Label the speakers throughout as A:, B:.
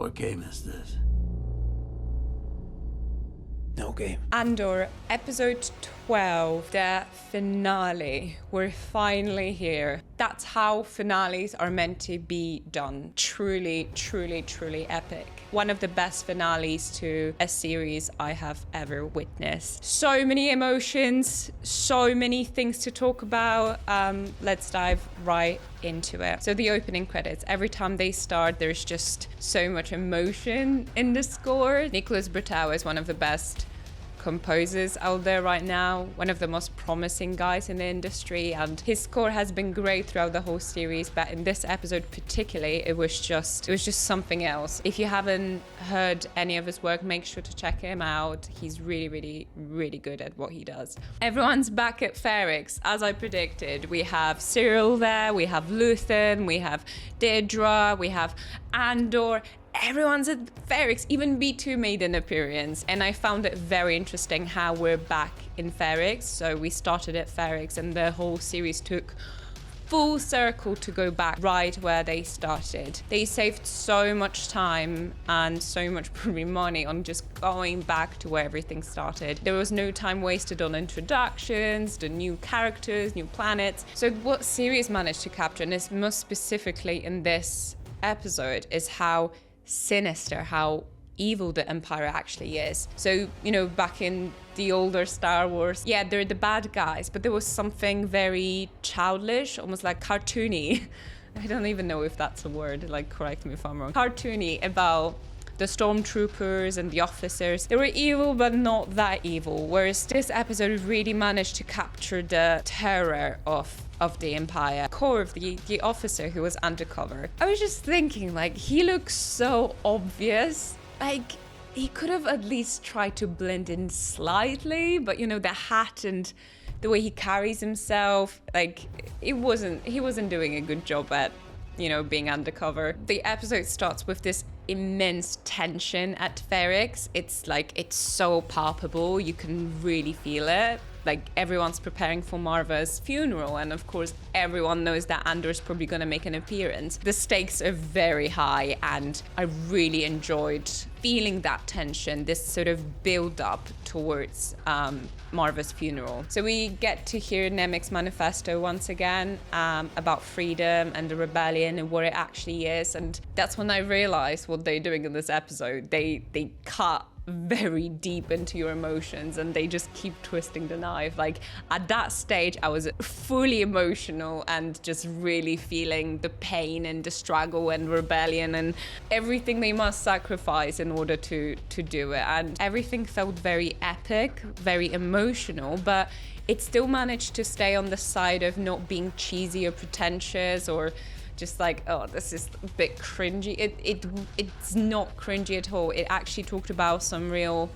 A: What game is this? No game.
B: Andor, episode 12, the finale. We're finally here. That's how finales are meant to be done. Truly, truly, truly epic. One of the best finales to a series I have ever witnessed. So many emotions, so many things to talk about. Let's dive right into it. So the opening credits, every time they start, there's just so much emotion in the score. Nicholas Britell is one of the best composers out there right now, one of the most promising guys in the industry, and his score has been great throughout the whole series, but in this episode particularly, it was just something else. If you haven't heard any of his work, make sure to check him out. He's really, really, really good at what he does. Everyone's back at Ferrix, as I predicted. We have Cyril there, we have Luthen, we have Dedra, we have Andor. Everyone's at Ferrix, even B2 made an appearance, and I found it very interesting how we're back in Ferrix. So we started at Ferrix and the whole series took full circle to go back right where they started. They saved so much time and so much probably money on just going back to where everything started. There was no time wasted on introductions, the new characters, new planets. So what series managed to capture, and it's most specifically in this episode, is how sinister, how evil the Empire actually is. So, you know, back in the older Star Wars, yeah, they're the bad guys, but there was something very childish, almost like cartoony. I don't even know if that's a word, like, correct me if I'm wrong. Cartoony about the stormtroopers and the officers. They were evil, but not that evil. Whereas this episode really managed to capture the terror of the Empire. Core of the officer who was undercover. I was just thinking, like, he looks so obvious. Like, he could have at least tried to blend in slightly, but you know, the hat and the way he carries himself, like, he wasn't doing a good job at, you know, being undercover. The episode starts with this immense tension at Ferrix. It's like, it's so palpable, you can really feel it. Like, everyone's preparing for Marva's funeral, and of course everyone knows that Andor's probably gonna make an appearance. The stakes are very high, and I really enjoyed feeling that tension, this sort of build up towards Marva's funeral. So we get to hear Nemik's manifesto once again, about freedom and the rebellion and what it actually is, and that's when I realized what they're doing in this episode. They cut very deep into your emotions and they just keep twisting the knife. Like, at that stage I was fully emotional and just really feeling the pain and the struggle and rebellion and everything they must sacrifice in order to do it, and everything felt very epic, very emotional, but it still managed to stay on the side of not being cheesy or pretentious or just like, oh, this is a bit cringy. It's not cringy at all. It actually talked about some real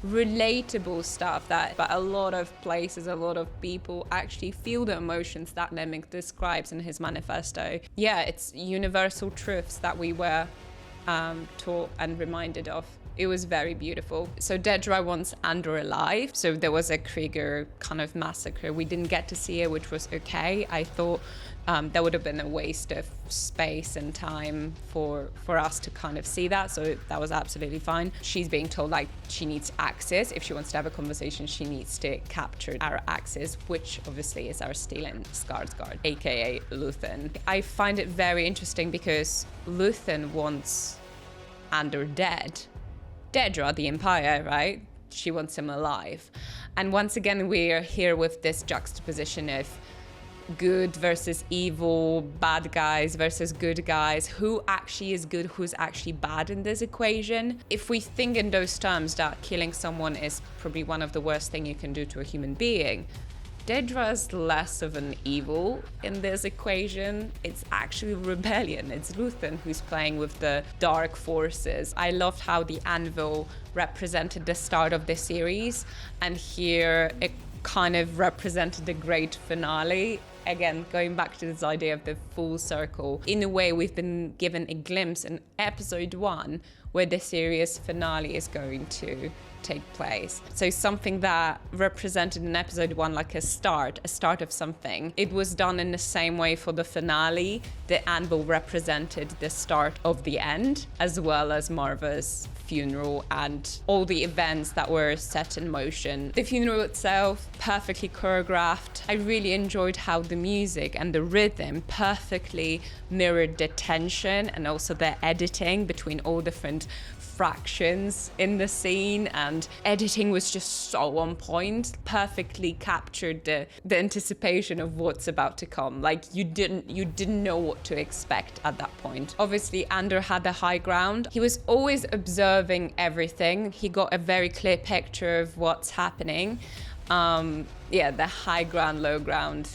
B: relatable stuff that, but a lot of places, a lot of people actually feel the emotions that Nemik describes in his manifesto. Yeah, it's universal truths that we were taught and reminded of. It was very beautiful. So Dedra wants Andor alive. So there was a Krieger kind of massacre. We didn't get to see it, which was okay. I thought that would have been a waste of space and time for us to kind of see that. So that was absolutely fine. She's being told, like, she needs access. If she wants to have a conversation, she needs to capture our access, which obviously is our Stellan Skarsgård, aka Luthen. I find it very interesting because Luthen wants Andor dead. Dedra, the Empire, right? She wants him alive. And once again, we're here with this juxtaposition of good versus evil, bad guys versus good guys. Who actually is good, who's actually bad in this equation? If we think in those terms that killing someone is probably one of the worst things you can do to a human being, Dedra's less of an evil in this equation. It's actually rebellion. It's Luthen who's playing with the dark forces. I loved how the anvil represented the start of the series, and here it kind of represented the great finale. again, going back to this idea of the full circle, in a way we've been given a glimpse in episode 1 where the series finale is going to take place. So something that represented in episode 1 like a start of something, it was done in the same way for the finale. The anvil represented the start of the end, as well as Marva's funeral and all the events that were set in motion. The funeral itself, perfectly choreographed. I really enjoyed how the music and the rhythm perfectly mirrored the tension and also the editing between all different fractions in the scene, and editing was just so on point, perfectly captured the anticipation of what's about to come. Like you didn't know what to expect at that point. Obviously Andor had the high ground. He was always observing everything. He got a very clear picture of what's happening. The high ground, low ground,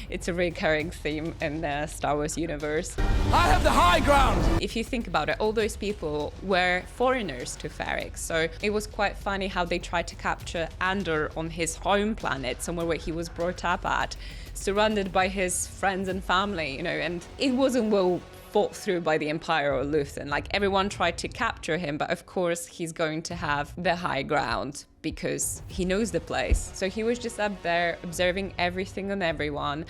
B: it's a recurring theme in the Star Wars universe.
A: I have the high ground!
B: If you think about it, all those people were foreigners to Ferrix, so it was quite funny how they tried to capture Andor on his home planet, somewhere where he was brought up at, surrounded by his friends and family, and it wasn't well fought through by the Empire or Luthen. Like, everyone tried to capture him, but of course he's going to have the high ground because he knows the place. So he was just up there observing everything and everyone,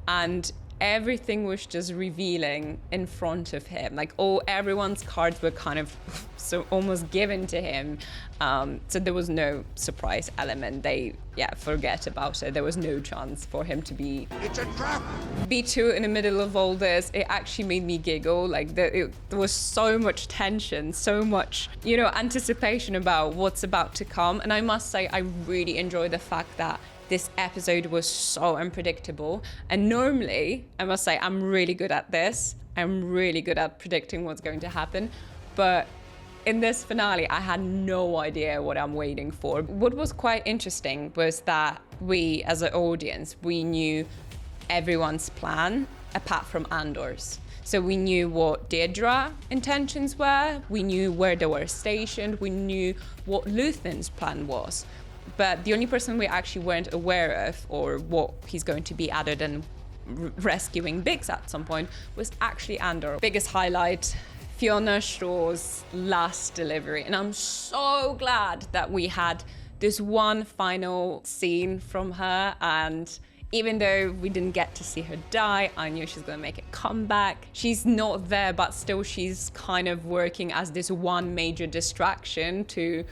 B: and everything was just revealing in front of him. Like, everyone's cards were kind of so almost given to him. So there was no surprise element. They forget about it. There was no chance for him to be...
A: It's a trap!
B: B2 in the middle of all this. It actually made me giggle. Like, there was so much tension, so much, anticipation about what's about to come. And I must say, I really enjoy the fact that this episode was so unpredictable. And normally, I must say, I'm really good at this. I'm really good at predicting what's going to happen. But in this finale, I had no idea what I'm waiting for. What was quite interesting was that we, as an audience, we knew everyone's plan apart from Andor's. So we knew what Deirdre's intentions were, we knew where they were stationed, we knew what Luthen's plan was. But the only person we actually weren't aware of, or what he's going to be other than rescuing Biggs at some point, was actually Andor. Biggest highlight, Fiona Shaw's last delivery. And I'm so glad that we had this one final scene from her, and even though we didn't get to see her die, I knew she's gonna make a comeback. She's not there, but still she's kind of working as this one major distraction to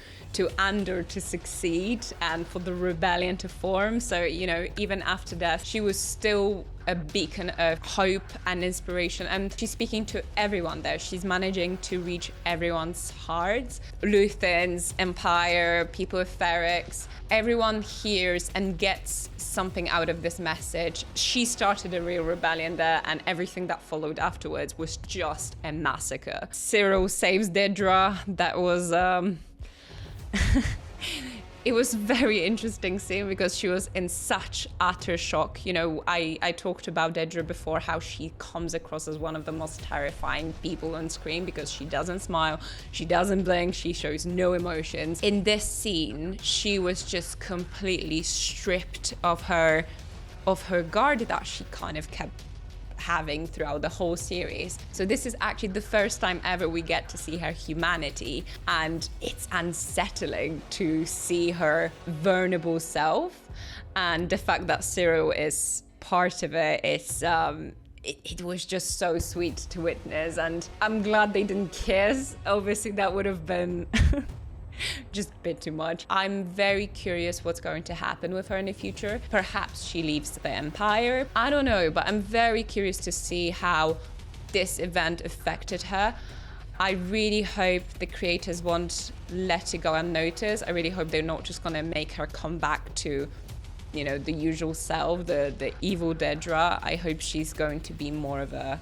B: Andor to succeed and for the rebellion to form. So, even after death, she was still a beacon of hope and inspiration. And she's speaking to everyone there. She's managing to reach everyone's hearts. Luthens, Empire, people of Ferrix, everyone hears and gets something out of this message. She started a real rebellion there, and everything that followed afterwards was just a massacre. Cyril saves Deirdre. That was it was very interesting scene because she was in such utter shock. I talked about Deirdre before, how she comes across as one of the most terrifying people on screen because she doesn't smile, she doesn't blink, she shows no emotions. In this scene, she was just completely stripped of her guard that she kind of kept having throughout the whole series. So this is actually the first time ever we get to see her humanity, and it's unsettling to see her vulnerable self, and the fact that Cyril is part of it is it was just so sweet to witness, and I'm glad they didn't kiss. Obviously that would have been just a bit too much. I'm very curious what's going to happen with her in the future. Perhaps she leaves the Empire. I don't know, but I'm very curious to see how this event affected her. I really hope the creators won't let it go unnoticed. I really hope they're not just gonna make her come back to, the usual self, the evil Deirdre. I hope she's going to be more of a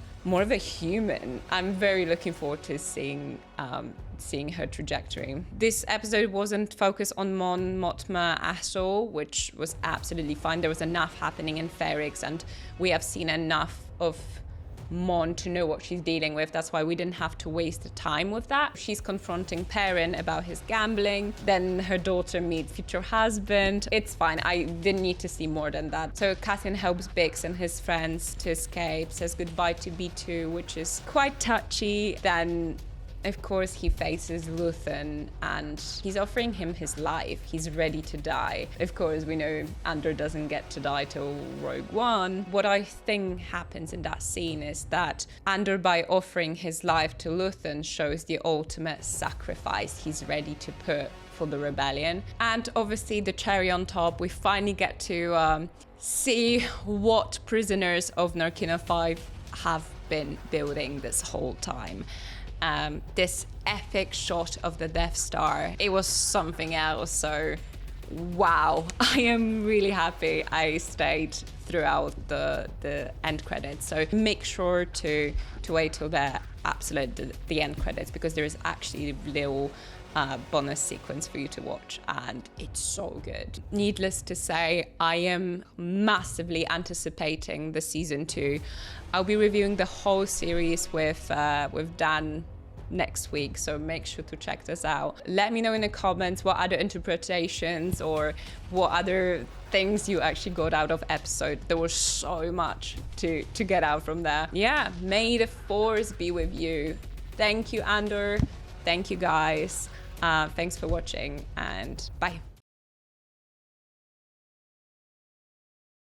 B: human. I'm very looking forward to seeing her trajectory. This episode wasn't focused on Mon Mothma at all, which was absolutely fine. There was enough happening in Ferrix, and we have seen enough of Mon to know what she's dealing with. That's why we didn't have to waste the time with that. She's confronting Perrin about his gambling. Then her daughter meets future husband. It's fine. I didn't need to see more than that. So Cassian helps Bix and his friends to escape, says goodbye to B2, which is quite touchy. Then of course, he faces Luthen and he's offering him his life. He's ready to die. Of course, we know Andor doesn't get to die till Rogue One. What I think happens in that scene is that Andor, by offering his life to Luthen, shows the ultimate sacrifice he's ready to put for the rebellion. And obviously, the cherry on top, we finally get to see what prisoners of Narkina 5 have been building this whole time. This epic shot of the Death Star, it was something else. So wow, I am really happy I stayed throughout the end credits. So make sure to wait till the end credits, because there is actually a little bonus sequence for you to watch, and it's so good. Needless to say, I am massively anticipating the season 2. I'll be reviewing the whole series with Dan next week, so make sure to check this out. Let me know in the comments what other interpretations or what other things you actually got out of episode. There was so much to get out from there. Yeah, may the force be with you. Thank you, Andor. Thank you, guys. Thanks for watching, and bye.